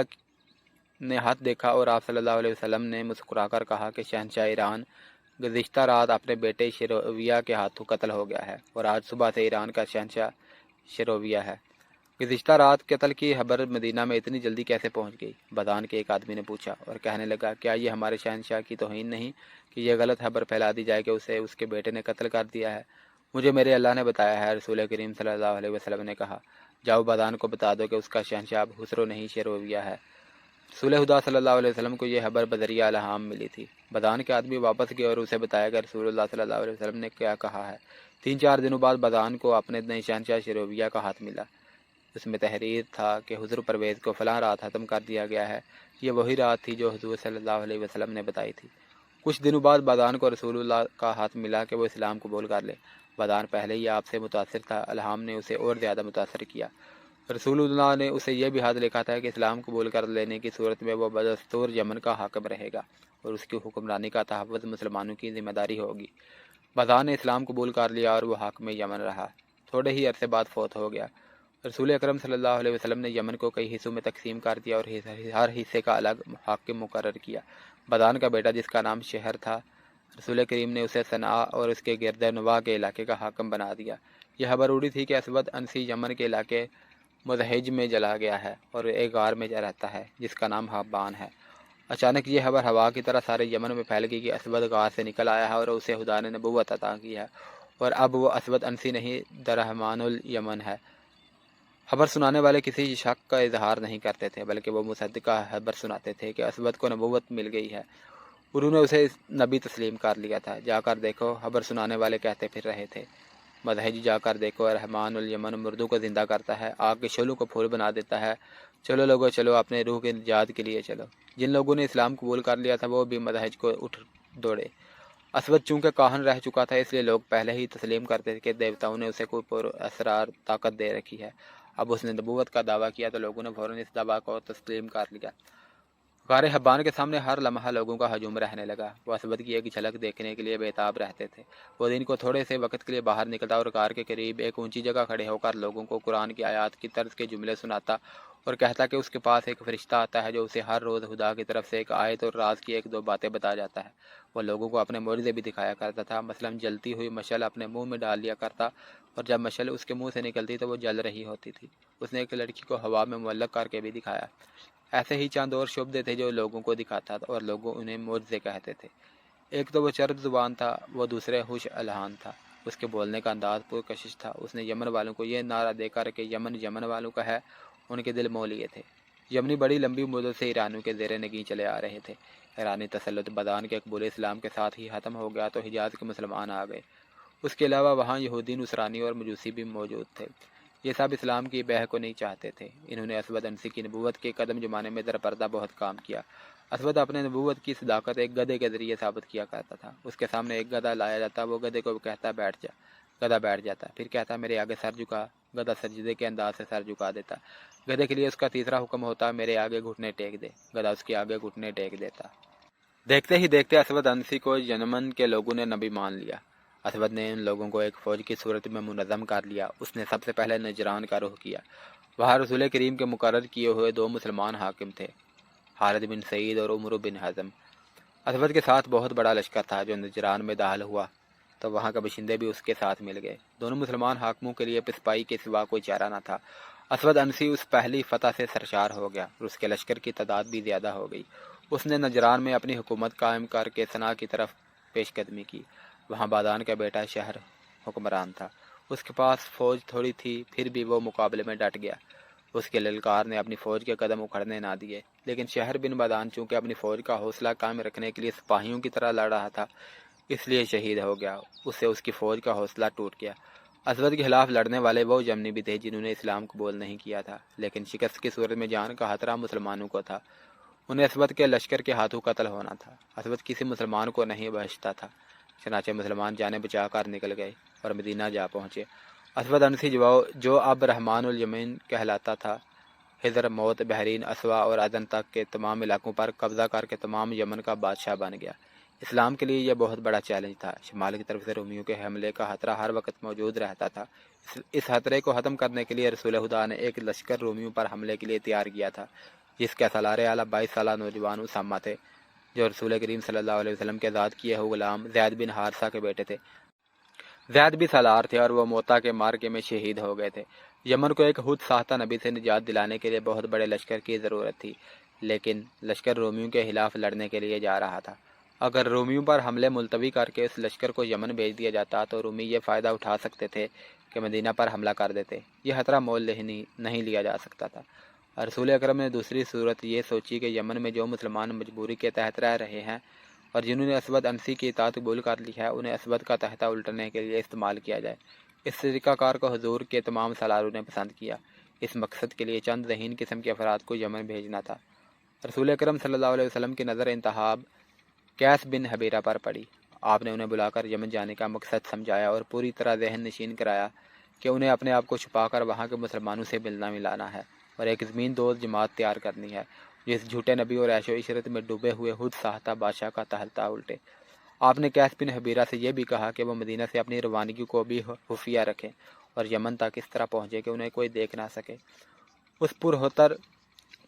نے ہاتھ دیکھا اور آپ صلی اللہ علیہ وسلم نے مسکرا کر کہا کہ شہنشاہ ایران گزشتہ رات اپنے بیٹے شرویہ کے ہاتھوں قتل ہو گیا ہے اور آج صبح سے ایران کا شہنشاہ شرویہ ہے۔ گزشتہ رات قتل کی خبر مدینہ میں اتنی جلدی کیسے پہنچ گئی؟ بادان کے ایک آدمی نے پوچھا اور کہنے لگا، کیا یہ ہمارے شہنشاہ کی توہین نہیں کہ یہ غلط خبر پھیلا دی جائے کہ اسے اس کے بیٹے نے قتل کر دیا ہے؟ مجھے میرے اللہ نے بتایا ہے۔ رسول کریم صلی اللہ علیہ وسلم نے کہا، جاؤ بادان کو بتا دو کہ اس کا شہنشاہ اب خسرو نہیں شرویہ ہے۔ رسول خدا صلی اللہ علیہ وسلم کو یہ خبر بذریعہ الہام ملی تھی۔ بادان کے آدمی واپس گئے اور اسے بتایا کہ رسول اللہ صلی اللہ علیہ وسلم نے کیا کہا ہے۔ 3-4 دنوں بعد بادان کو اپنے نئے شہنشاہ شرویہ کا ہاتھ ملا۔ اس میں تحریر تھا کہ حضور پرویز کو فلاں رات ختم کر دیا گیا ہے۔ یہ وہی رات تھی جو حضور صلی اللہ علیہ وسلم نے بتائی تھی۔ کچھ دنوں بعد بادان کو رسول اللہ کا ہاتھ ملا کہ وہ اسلام قبول کر لے۔ بادان پہلے ہی آپ سے متاثر تھا، الہام نے اسے اور زیادہ متاثر کیا۔ رسول اللہ نے اسے یہ بھی ہاتھ لکھا تھا کہ اسلام قبول کر لینے کی صورت میں وہ بدستور یمن کا حاکم رہے گا اور اس کی حکمرانی کا تحفظ مسلمانوں کی ذمہ داری ہوگی۔ بادان نے اسلام قبول کر لیا اور وہ حاکم یمن رہا۔ تھوڑے ہی عرصے بعد فوت ہو گیا۔ رسول اکرم صلی اللہ علیہ وسلم نے یمن کو کئی حصوں میں تقسیم کر دیا اور ہر حصے کا الگ حاکم مقرر کیا۔ بادان کا بیٹا جس کا نام شہر تھا، رسول کریم نے اسے صنعا اور اس کے گرد نواح کے علاقے کا حاکم بنا دیا۔ یہ خبر اڑی تھی کہ اسود انسی یمن کے علاقے مدحج میں چلا گیا ہے اور ایک غار میں رہتا ہے جس کا نام حبان ہے۔ اچانک یہ خبر ہوا کی طرح سارے یمن میں پھیل گئی کہ اسود غار سے نکل آیا ہے اور اسے خدا نے نبوت عطا کی ہے اور اب وہ اسود انسی نہیں درحمان الیمن ہے۔ خبر سنانے والے کسی شک کا اظہار نہیں کرتے تھے، بلکہ وہ مصدقہ خبر سناتے تھے کہ اسود کو نبوت مل گئی ہے۔ انہوں نے اسے نبی تسلیم کر لیا تھا۔ جا کر دیکھو، خبر سنانے والے کہتے پھر رہے تھے، مدحج جا کر دیکھو، رحمان الیمن مردوں کو زندہ کرتا ہے، آگ کے شعلوں کو پھول بنا دیتا ہے، چلو لوگو چلو، اپنے روح کی نجات کے لیے چلو۔ جن لوگوں نے اسلام قبول کر لیا تھا وہ بھی مدحج کو اٹھ دوڑے۔ اسود چونکہ کاہن رہ چکا تھا، اس لیے لوگ پہلے ہی تسلیم کرتے تھے کہ دیوتاؤں نے اسے کوئی پر اسرار طاقت دے رکھی ہے۔ اب اس نے نبوت کا دعویٰ کیا تو لوگوں نے فوراً اس دعویٰ کو تسلیم کر لیا۔ غار حبان کے سامنے ہر لمحہ لوگوں کا ہجوم رہنے لگا۔ وہ اسود کی ایک جھلک دیکھنے کے لیے بےتاب رہتے تھے۔ وہ دن کو تھوڑے سے وقت کے لیے باہر نکلتا اور غار کے قریب ایک اونچی جگہ کھڑے ہو کر لوگوں کو قرآن کی آیات کی طرز کے جملے سناتا اور کہتا کہ اس کے پاس ایک فرشتہ آتا ہے جو اسے ہر روز خدا کی طرف سے ایک آیت اور راز کی ایک دو باتیں بتا جاتا ہے۔ وہ لوگوں کو اپنے معجزے بھی دکھایا کرتا تھا، مثلاً جلتی ہوئی مشعل اپنے منہ میں ڈال لیا کرتا اور جب مشعل اس کے منہ سے نکلتی تو وہ جل رہی ہوتی تھی۔ اس نے ایک لڑکی کو ہوا میں معلق کر کے بھی دکھایا۔ ایسے ہی چند اور شعبے تھے جو لوگوں کو دکھاتا اور لوگوں انہیں معجزے کہتے تھے۔ ایک تو وہ چرب زبان تھا، وہ دوسرے خوش الحان تھا۔ اس کے بولنے کا انداز پرکشش تھا۔ اس نے یمن والوں کو یہ نعرہ دے کر کہ یمن یمن والوں کا ہے، ان کے دل مول لیے تھے۔ یمنی بڑی لمبی مدت سے ایرانیوں کے زیر نگین چلے آ رہے تھے۔ ایرانی تسلط بدان کے قبول اسلام کے ساتھ ہی ختم ہو گیا تو حجاز کے مسلمان آ گئے۔ اس کے علاوہ وہاں یہودی، نصرانی اور مجوسی بھی موجود تھے۔ یہ سب اسلام کی بیع کو نہیں چاہتے تھے۔ انہوں نے اسود انسی کی نبوت کے قدم جمانے میں درپردہ بہت کام کیا۔ اسود اپنے نبوت کی صداقت ایک گدھے کے ذریعے ثابت کیا کرتا تھا۔ اس کے سامنے ایک گدھا لایا جاتا، وہ گدھے کو کہتا بیٹھ جا، گدھا بیٹھ جاتا، پھر کہتا میرے آگے سر جھکا، گدھا سجدے کے انداز سے سر جھکا دیتا۔ گدھے کے لیے اس کا تیسرا حکم ہوتا میرے آگے گھٹنے ٹیک دے، گدھا اس کے آگے گھٹنے ٹیک دیتا۔ دیکھتے ہی دیکھتے اسود انسی کو یمن کے لوگوں نے نبی مان لیا۔ اسود نے ان لوگوں کو ایک فوج کی صورت میں منظم کر لیا۔ اس نے سب سے پہلے نجران کا رخ کیا۔ وہاں رسول کریم کے مقرر کیے ہوئے دو مسلمان حاکم تھے، خالد بن سعید اور عمرو بن حزم۔ اسود کے ساتھ بہت بڑا لشکر تھا جو نجران میں داخل ہوا تو وہاں کے باشندے بھی اس کے ساتھ مل گئے۔ دونوں مسلمان حاکموں کے لیے پسپائی کے سوا کوئی چارہ نہ تھا۔ اسود انسی اس پہلی فتح سے سرشار ہو گیا اور اس کے لشکر کی تعداد بھی زیادہ ہو گئی۔ اس نے نجران میں اپنی حکومت قائم کر کے صنعا کی طرف پیش قدمی کی۔ وہاں بادان کا بیٹا شہر حکمران تھا۔ اس کے پاس فوج تھوڑی تھی، پھر بھی وہ مقابلے میں ڈٹ گیا۔ اس کے للکار نے اپنی فوج کے قدم اکھڑنے نہ دیے، لیکن شہر بن بادان چونکہ اپنی فوج کا حوصلہ قائم رکھنے کے لیے سپاہیوں کی طرح لڑ رہا تھا، اس لیے شہید ہو گیا۔ اس سے اس کی فوج کا حوصلہ ٹوٹ گیا۔ اسود کے خلاف لڑنے والے وہ یمنی بھی تھے جنہوں نے اسلام قبول نہیں کیا تھا، لیکن شکست کی صورت میں جان کا خطرہ مسلمانوں کو تھا۔ انہیں اسود کے لشکر کے ہاتھوں قتل ہونا تھا۔ اسود کسی مسلمان کو نہیں بخشتا تھا۔ چنانچہ مسلمان جانیں بچا کر نکل گئے اور مدینہ جا پہنچے۔ اسود انسی جو اب رحمان الیمین کہلاتا تھا، حضر موت، بحرین، اسوا اور عدن تک کے تمام علاقوں پر قبضہ کر کے تمام یمن کا بادشاہ بن گیا۔ اسلام کے لیے یہ بہت بڑا چیلنج تھا۔ شمال کی طرف سے رومیوں کے حملے کا خطرہ ہر وقت موجود رہتا تھا۔ اس خطرے کو ختم کرنے کے لیے رسول خدا نے ایک لشکر رومیوں پر حملے کے لیے تیار کیا تھا، جس کے سالار اعلیٰ 22 سالہ نوجوان اسامہ تھے، جو رسول کریم صلی اللہ علیہ وسلم کے آزاد کیے ہوئے غلام زید بن حارثہ کے بیٹے تھے۔ زید بھی سالار تھے اور وہ موتا کے مارکے میں شہید ہو گئے تھے۔ یمن کو ایک خود ساختہ نبی سے نجات دلانے کے لیے بہت بڑے لشکر کی ضرورت تھی، لیکن لشکر رومیوں کے خلاف لڑنے کے لیے جا رہا تھا۔ اگر رومیوں پر حملے ملتوی کر کے اس لشکر کو یمن بھیج دیا جاتا تو رومی یہ فائدہ اٹھا سکتے تھے کہ مدینہ پر حملہ کر دیتے۔ یہ خطرہ مول نہیں لیا جا سکتا تھا۔ رسول اکرم نے دوسری صورت یہ سوچی کہ یمن میں جو مسلمان مجبوری کے تحت رہ رہے ہیں اور جنہوں نے اسود انسی کی اطاعت قبول کر لی ہے، انہیں اسود کا تحتہ الٹنے کے لیے استعمال کیا جائے۔ اس طریقہ کار کو حضور کے تمام سالاروں نے پسند کیا۔ اس مقصد کے لیے چند ذہین قسم کے افراد کو یمن بھیجنا تھا۔ رسول اکرم صلی اللہ علیہ وسلم کی نظر انتخاب قیس بن حبیرہ پر پڑی۔ آپ نے انہیں بلا کر یمن جانے کا مقصد سمجھایا اور پوری طرح ذہن نشین کرایا کہ انہیں اپنے آپ کو چھپا کر وہاں کے مسلمانوں سے ملنا ملانا ہے اور ایک زمین دوز جماعت تیار کرنی ہے جو اس جھوٹے نبی اور عیش و عشرت میں ڈوبے ہوئے خود ساختہ بادشاہ کا تحتہ الٹے۔ آپ نے قیس بن حبیرہ سے یہ بھی کہا کہ وہ مدینہ سے اپنی روانگی کو بھی خفیہ رکھیں اور یمن تک اس طرح پہنچے کہ انہیں کوئی دیکھ نہ سکے۔ اس پرخطر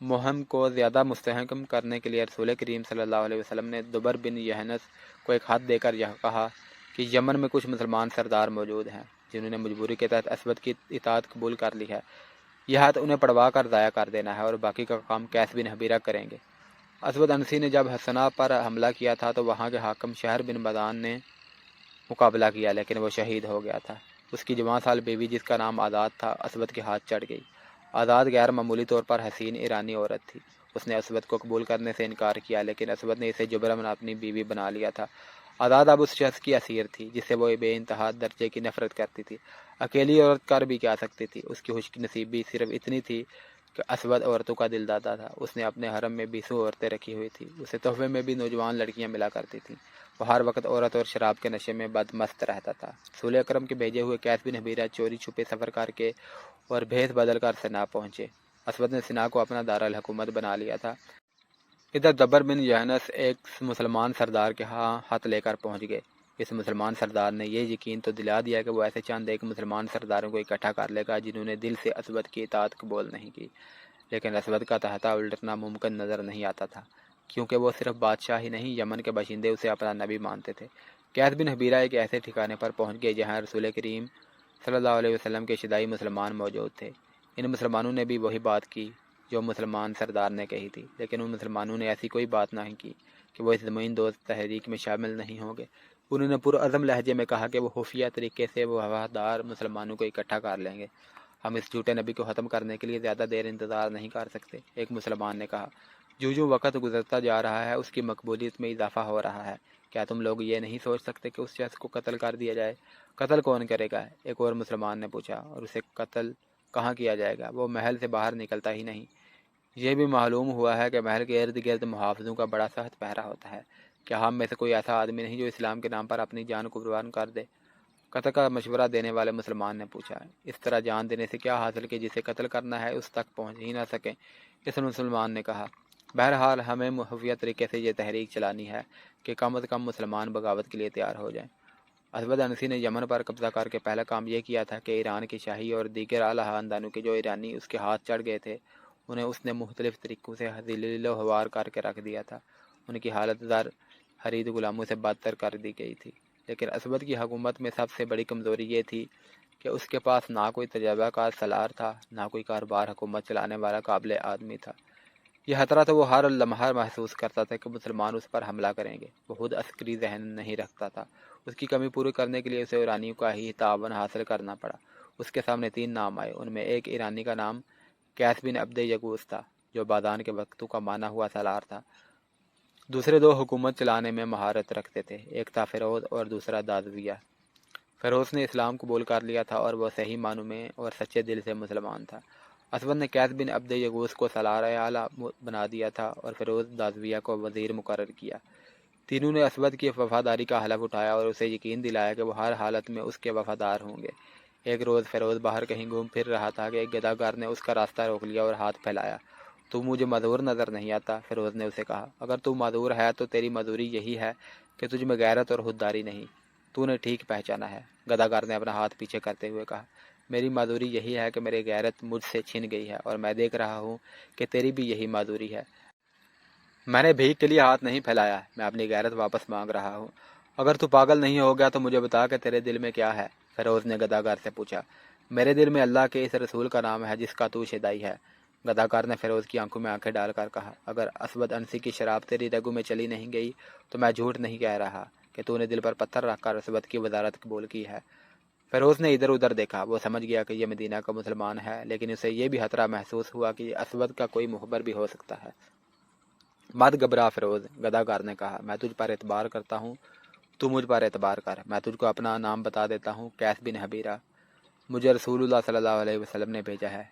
مہم کو زیادہ مستحکم کرنے کے لیے رسول کریم صلی اللہ علیہ وسلم نے دبر بن یحنس کو ایک خط دے کر یہ کہا کہ یمن میں کچھ مسلمان سردار موجود ہیں جنہوں نے مجبوری کے تحت اسود کی اطاعت قبول کر لی ہے۔ یہ ہاتھ انہیں پڑوا کر ضائع کر دینا ہے اور باقی کا کام قیس بن حبیرہ کریں گے۔ اسود انسی نے جب حسنہ پر حملہ کیا تھا تو وہاں کے حاکم شہر بن بدان نے مقابلہ کیا، لیکن وہ شہید ہو گیا تھا۔ اس کی جوان سال بیوی جس کا نام آزاد تھا، اسود کے ہاتھ چڑھ گئی۔ آزاد غیر معمولی طور پر حسین ایرانی عورت تھی۔ اس نے اسود کو قبول کرنے سے انکار کیا، لیکن اسود نے اسے جبراً اپنی بیوی بنا لیا تھا۔ آزاد اب اس شخص کی اسیر تھی جس سے وہ بے انتہا درجے کی نفرت کرتی تھی۔ اکیلی عورت کر بھی کیا سکتی تھی؟ اس کی خوش نصیبی صرف اتنی تھی کہ اسود عورتوں کا دل دادا تھا۔ اس نے اپنے حرم میں 20 عورتیں رکھی ہوئی تھی۔ اسے تحفے میں بھی نوجوان لڑکیاں ملا کرتی تھیں۔ وہ ہر وقت عورت اور شراب کے نشے میں بد مست رہتا تھا۔ رسول اکرم کے بھیجے ہوئے قیس بن حبیرہ چوری چھپے سفر کر کے اور بھیس بدل کر سنا پہنچے۔ اسود نے سنا کو اپنا دارالحکومت بنا لیا تھا۔ ادھر دبر بن یحنس ایک مسلمان سردار کے ہاں ہاتھ لے کر پہنچ گئے۔ اس مسلمان سردار نے یہ یقین تو دلا دیا کہ وہ ایسے چند ایک مسلمان سرداروں کو اکٹھا کر لے گا جنہوں نے دل سے اسود کی اطاعت قبول نہیں کی، لیکن اسود کا تحتا الٹنا ممکن نظر نہیں آتا تھا، کیونکہ وہ صرف بادشاہ ہی نہیں، یمن کے باشندے اسے اپنا نبی مانتے تھے۔ قیس بن حبیرہ ایک ایسے ٹھکانے پر پہنچ گئے جہاں رسول کریم صلی اللہ علیہ وسلم کے شدائی مسلمان موجود تھے۔ ان مسلمانوں نے بھی وہی بات کی جو مسلمان سردار نے کہی تھی، لیکن ان مسلمانوں نے ایسی کوئی بات نہیں کی کہ وہ اس زمین دوست تحریک میں شامل نہیں ہوں گے۔ انہوں نے پرعزم لہجے میں کہا کہ وہ خفیہ طریقے سے وہ وفادار مسلمانوں کو اکٹھا کر لیں گے۔ ہم اس جھوٹے نبی کو ختم کرنے کے لیے زیادہ دیر انتظار نہیں کر سکتے۔ ایک مسلمان نے کہا، جو وقت گزرتا جا رہا ہے اس کی مقبولیت میں اضافہ ہو رہا ہے۔ کیا تم لوگ یہ نہیں سوچ سکتے کہ اس شخص کو قتل کر دیا جائے؟ قتل کون کرے گا؟ ایک اور مسلمان نے پوچھا، اور اسے قتل کہاں کیا جائے گا؟ وہ محل سے باہر نکلتا ہی نہیں۔ یہ بھی معلوم ہوا ہے کہ محل کے ارد گرد محافظوں کا بڑا سخت پہرا ہوتا ہے۔ کیا ہم میں سے کوئی ایسا آدمی نہیں جو اسلام کے نام پر اپنی جان کو قربان کر دے؟ قتل کا مشورہ دینے والے مسلمان نے پوچھا، اس طرح جان دینے سے کیا حاصل کہ جسے قتل کرنا ہے اس تک پہنچ ہی نہ سکیں؟ اس مسلمان نے کہا، بہرحال ہمیں خفیہ طریقے سے یہ تحریک چلانی ہے کہ کم از کم مسلمان بغاوت کے لیے تیار ہو جائیں۔ اسود انسی نے یمن پر قبضہ کر کے پہلا کام یہ کیا تھا کہ ایران کی شاہی اور دیگر اعلیٰ خاندانوں کے جو ایرانی اس کے ہاتھ چڑھ گئے تھے انہیں اس نے مختلف طریقوں سے ذلیل و خوار کر کے رکھ دیا تھا۔ ان کی حالت زر خرید غلاموں سے بدتر کر دی گئی تھی۔ لیکن اسود کی حکومت میں سب سے بڑی کمزوری یہ تھی کہ اس کے پاس نہ کوئی تجربہ کار سالار تھا، نہ کوئی کاروبار حکومت چلانے والا قابل آدمی تھا۔ یہ خطرہ تو وہ ہر لمحہ محسوس کرتا تھا کہ مسلمان اس پر حملہ کریں گے۔ وہ خود عسکری ذہن نہیں رکھتا تھا۔ اس کی کمی پوری کرنے کے لیے اسے ایرانیوں کا ہی تعاون حاصل کرنا پڑا۔ اس کے سامنے 3 نام آئے۔ ان میں ایک ایرانی کا نام قیس بن عبد یغوث تھا جو بادان کے وقتوں کا مانا ہوا سالار تھا۔ دوسرے 2 حکومت چلانے میں مہارت رکھتے تھے، ایک تھا فیروز اور دوسرا دازویہ۔ فیروز نے اسلام قبول کر لیا تھا اور وہ صحیح معنوں میں اور سچے دل سے مسلمان تھا۔ اسود نے قیس بن عبد یغوث کو سالار اعلیٰ بنا دیا تھا اور فیروز دازویہ کو وزیر مقرر کیا۔ تینوں نے اسود کی وفاداری کا حلف اٹھایا اور اسے یقین دلایا کہ وہ ہر حالت میں اس کے وفادار ہوں گے۔ ایک روز فیروز باہر کہیں گھوم پھر رہا تھا کہ ایک گداگر نے اس کا راستہ روک لیا اور ہاتھ پھیلایا۔ تو مجھے معذور نظر نہیں آتا؟ فیروز نے اسے کہا، اگر تو معذور ہے تو تیری معذوری یہی ہے کہ تجھ میں غیرت اور خودداری نہیں۔ تو نے ٹھیک پہچانا ہے۔ گداگر نے اپنا ہاتھ پیچھے کرتے ہوئے کہا، میری معذوری یہی ہے کہ میری غیرت مجھ سے چھن گئی ہے اور میں دیکھ رہا ہوں کہ تیری بھی یہی معذوری ہے۔ میں نے بھیک کے لیے ہاتھ نہیں پھیلایا، میں اپنی غیرت واپس مانگ رہا ہوں۔ اگر تو پاگل نہیں ہو گیا تو مجھے بتا کہ تیرے دل میں کیا ہے؟ فیروز نے گداگر سے پوچھا۔ میرے دل میں اللہ کے اس رسول کا نام ہے جس کا تو شیدائی ہے۔ گداگر نے فیروز کی آنکھوں میں آنکھیں ڈال کر کہا، اگر اسود انسی کی شراب تیری رگوں میں چلی نہیں گئی تو میں جھوٹ نہیں کہہ رہا کہ تو نے دل پر پتھر رکھ کر اسود کی وزارت قبول کی ہے۔ فیروز نے ادھر ادھر دیکھا۔ وہ سمجھ گیا کہ یہ مدینہ کا مسلمان ہے، لیکن اسے یہ بھی خطرہ محسوس ہوا کہ یہ اسود کا کوئی مخبر بھی ہو سکتا ہے۔ مت گھبرا فیروز، گداگر نے کہا، میں تجھ پر اعتبار کرتا ہوں، تو مجھ پر اعتبار کر۔ میں تجھ کو اپنا نام بتا دیتا ہوں، قیس بن حبیرہ۔ مجھے رسول اللہ صلی اللہ علیہ وسلم نے بھیجا ہے۔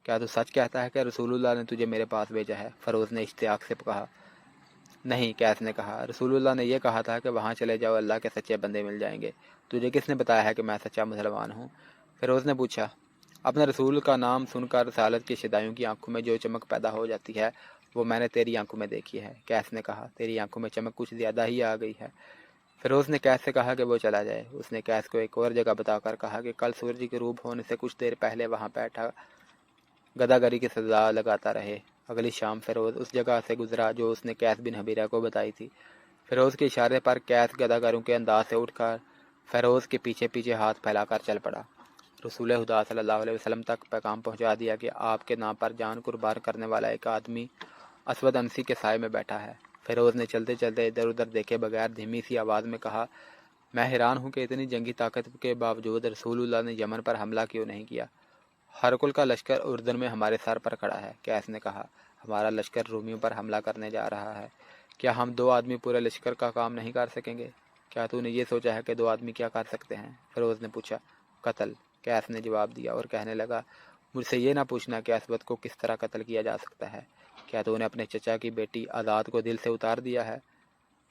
کیا تو سچ کہتا ہے کہ رسول اللہ نے تجھے میرے پاس بھیجا ہے؟ فیروز نے اشتیاق سے کہا۔ نہیں، قیس نے کہا، رسول اللہ نے یہ کہا تھا کہ وہاں چلے جاؤ، اللہ کے سچے بندے مل جائیں گے۔ تجھے کس نے بتایا ہے کہ میں سچا مسلمان ہوں؟ فیروز نے پوچھا۔ اپنے رسول کا نام سن کر رسالت کی شدائیوں کی آنکھوں میں جو چمک پیدا ہو جاتی ہے وہ میں نے تیری آنکھوں میں دیکھی ہے، قیس نے کہا۔ تیری آنکھوں میں چمک کچھ زیادہ ہی آ گئی ہے۔ فیروز نے قیس سے کہا کہ وہ چلا جائے۔ اس نے قیس کو ایک اور جگہ بتا کر کہا کہ کل سورج کے غروب ہونے سے کچھ دیر پہلے وہاں بیٹھا گداگری کی سزا لگاتا رہے۔ اگلی شام فیروز اس جگہ سے گزرا جو اس نے قیس بن حبیرہ کو بتائی تھی۔ فیروز کے اشارے پر قیس گداگروں کے انداز سے اٹھ کر فیروز کے پیچھے پیچھے ہاتھ پھیلا کر چل پڑا۔ رسول خدا صلی اللہ علیہ وسلم تک پیغام پہنچا دیا کہ آپ کے نام پر جان قربان کرنے والا ایک آدمی اسود انسی کے سائے میں بیٹھا ہے۔ فیروز نے چلتے چلتے ادھر ادھر دیکھے بغیر دھیمی سی آواز میں کہا، میں حیران ہوں کہ اتنی جنگی طاقت کے باوجود رسول اللہ نے یمن پر حملہ کیوں نہیں کیا۔ ہرکل کا لشکر اردن میں ہمارے سر پر کھڑا ہے، قیس نے کہا۔ ہمارا لشکر رومیوں پر حملہ کرنے جا رہا ہے، کیا ہم 2 آدمی پورے لشکر کا کام نہیں کر سکیں گے؟ کیا تو نے یہ سوچا ہے کہ 2 آدمی کیا کر سکتے ہیں؟ فیروز نے پوچھا۔ قتل، قیس نے جواب دیا اور کہنے لگا، مجھ سے یہ نہ پوچھنا کہ اسود کو کس طرح قتل کیا جا سکتا ہے۔ کیا تو نے اپنے چچا کی بیٹی آزاد کو دل سے اتار دیا ہے؟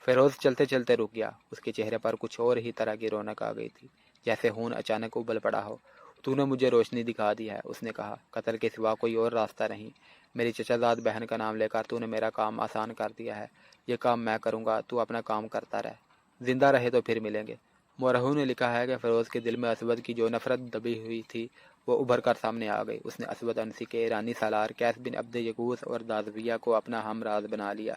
فیروز چلتے چلتے رک گیا، اس کے چہرے پر کچھ اور ہی طرح کی رونق آ گئی تھی، جیسے خون اچانک ابل پڑا ہو۔ تو نے مجھے روشنی دکھا دی ہے، اس نے کہا، قتل کے سوا کوئی اور راستہ نہیں۔ میری چچا زاد بہن کا نام لے کر تو نے میرا کام آسان کر دیا ہے، یہ کام میں کروں گا، تو اپنا کام کرتا رہ، زندہ رہے تو پھر ملیں گے۔ مورخوں نے لکھا ہے کہ فیروز کے دل میں اسود کی جو نفرت دبی ہوئی تھی وہ ابھر کر سامنے آ گئی۔ اس نے اسود انسی کے ایرانی سالار قیس بن عبد یغوث اور دازویہ کو اپنا ہمراز بنا لیا۔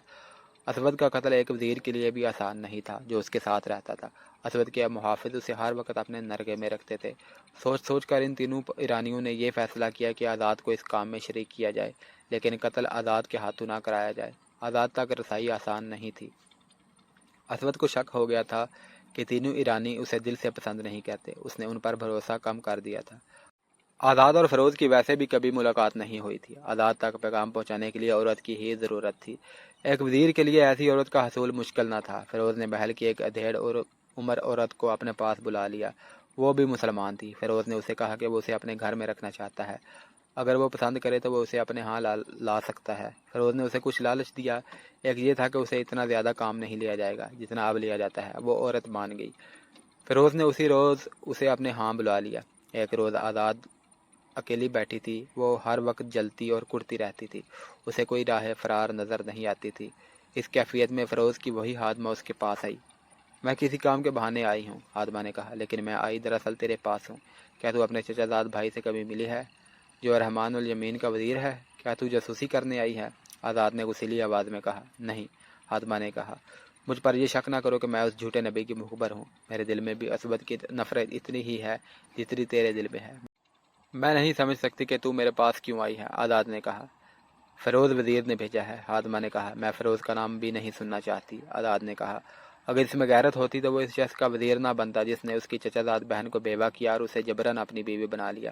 اسود کا قتل ایک وزیر کے لیے بھی آسان نہیں تھا جو اس کے ساتھ رہتا تھا۔ اسود کے محافظ اسے ہر وقت اپنے نرغے میں رکھتے تھے۔ سوچ سوچ کر ان تینوں ایرانیوں نے یہ فیصلہ کیا کہ آزاد کو اس کام میں شریک کیا جائے، لیکن قتل آزاد کے ہاتھوں نہ کرایا جائے۔ آزاد تک رسائی آسان نہیں تھی۔ اسود کو شک ہو گیا تھا کہ تینوں ایرانی اسے دل سے پسند نہیں کرتے، اس نے ان پر بھروسہ کم کر دیا تھا۔ آزاد اور فیروز کی ویسے بھی کبھی ملاقات نہیں ہوئی تھی۔ آزاد تک پیغام پہنچانے کے لیے عورت کی ہی ضرورت تھی۔ ایک وزیر کے لیے ایسی عورت کا حصول مشکل نہ تھا۔ فیروز نے محل کی ایک ادھیڑ اور عمر عورت کو اپنے پاس بلا لیا، وہ بھی مسلمان تھی۔ فیروز نے اسے کہا کہ وہ اسے اپنے گھر میں رکھنا چاہتا ہے، اگر وہ پسند کرے تو وہ اسے اپنے ہاں لا سکتا ہے۔ فیروز نے اسے کچھ لالچ دیا، ایک یہ تھا کہ اسے اتنا زیادہ کام نہیں لیا جائے گا جتنا اب لیا جاتا ہے۔ وہ عورت مان گئی۔ فیروز نے اسی روز اسے اپنے ہاں بلا لیا۔ ایک روز آزاد اکیلی بیٹھی تھی، وہ ہر وقت جلتی اور کڑتی رہتی تھی، اسے کوئی راہ فرار نظر نہیں آتی تھی۔ اس کیفیت میں فیروز کی وہی ہادمہ اس کے پاس آئی۔ میں کسی کام کے بہانے آئی ہوں، ہادمہ نے کہا، لیکن میں آئی دراصل تیرے پاس ہوں۔ کیا تو اپنے چچا زاد بھائی سے کبھی ملی ہے جو رحمان الیمین کا وزیر ہے؟ کیا تو جاسوسی کرنے آئی ہے؟ آزاد نے غصیلی آواز میں کہا۔ نہیں، ہادمہ نے کہا، مجھ پر یہ شک نہ کرو کہ میں اس جھوٹے نبی کی مخبر ہوں۔ میرے دل میں بھی اسود کی نفرت اتنی ہی ہے جتنی تیرے دل میں ہے۔ میں نہیں سمجھ سکتی کہ تو میرے پاس کیوں آئی ہے، آزاد نے کہا۔ فیروز وزیر نے بھیجا ہے، ہادمہ نے کہا۔ میں فیروز کا نام بھی نہیں سننا چاہتی، آزاد نے کہا۔ اگر اس میں غیرت ہوتی تو وہ اس شخص کا وزیر نہ بنتا جس نے اس کی چچا زاد بہن کو بیوہ کیا اور اسے جبراً اپنی بیوی بنا لیا۔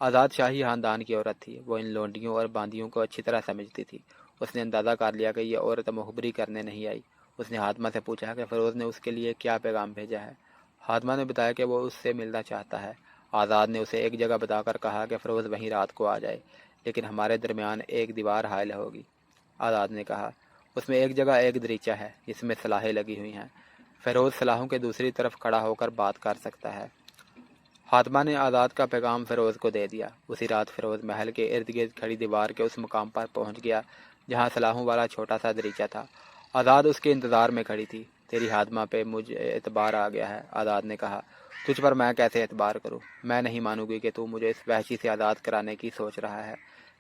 آزاد شاہی خاندان کی عورت تھی، وہ ان لونڈیوں اور باندیوں کو اچھی طرح سمجھتی تھی۔ اس نے اندازہ کر لیا کہ یہ عورت مخبری کرنے نہیں آئی۔ اس نے ہادمہ سے پوچھا کہ فیروز نے اس کے لیے کیا پیغام بھیجا ہے۔ ہادمہ نے بتایا کہ وہ اس سے ملنا چاہتا ہے۔ آزاد نے اسے ایک جگہ بتا کر کہا کہ فیروز وہیں رات کو آ جائے، لیکن ہمارے درمیان ایک دیوار حائل ہوگی۔ آزاد نے کہا، اس میں ایک جگہ ایک دریچہ ہے جس میں سلاخیں لگی ہوئی ہیں، فیروز سلاخوں کے دوسری طرف کھڑا ہو کر بات کر سکتا ہے۔ ہادمہ نے آزاد کا پیغام فیروز کو دے دیا۔ اسی رات فیروز محل کے ارد گرد کھڑی دیوار کے اس مقام پر پہنچ گیا جہاں سلاخوں والا چھوٹا سا دریچہ تھا۔ آزاد اس کے انتظار میں کھڑی تھی۔ تیری ہادمہ پہ مجھے اعتبار آ گیا ہے، آزاد نے کہا۔ تجھ پر میں کیسے اعتبار کروں؟ میں نہیں مانوں گی کہ تو مجھے اس وحشی سے آزاد کرانے کی سوچ رہا ہے۔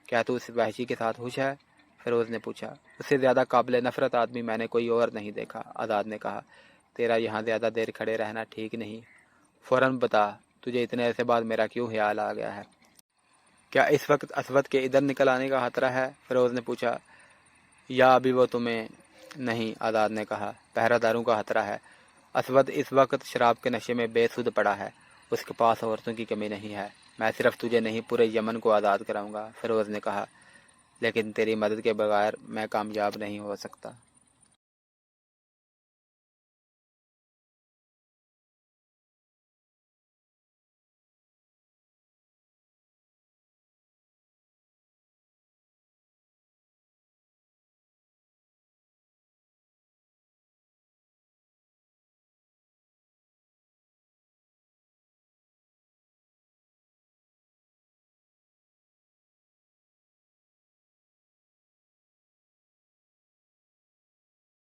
کیا تو اس وحشی کے ساتھ خوش ہے؟ فیروز نے پوچھا۔ اس سے زیادہ قابل نفرت آدمی میں نے کوئی اور نہیں دیکھا، آزاد نے کہا۔ تیرا یہاں زیادہ دیر کھڑے رہنا ٹھیک نہیں، فوراً بتا تجھے اتنے عرصے بعد میرا کیوں خیال آ گیا ہے؟ کیا اس وقت اسود کے ادھر نکل آنے کا خطرہ ہے؟ فیروز نے پوچھا۔ یا ابھی وہ تمہیں نہیں، آزاد نے کہا، پہرہ داروں کا خطرہ ہے۔ اسود اس وقت شراب کے نشے میں بے سدھ پڑا ہے، اس کے پاس عورتوں کی کمی نہیں ہے۔ میں صرف تجھے نہیں پورے یمن کو آزاد کراؤں گا، فیروز نے کہا، لیکن تیری مدد کے بغیر میں کامیاب نہیں ہو سکتا۔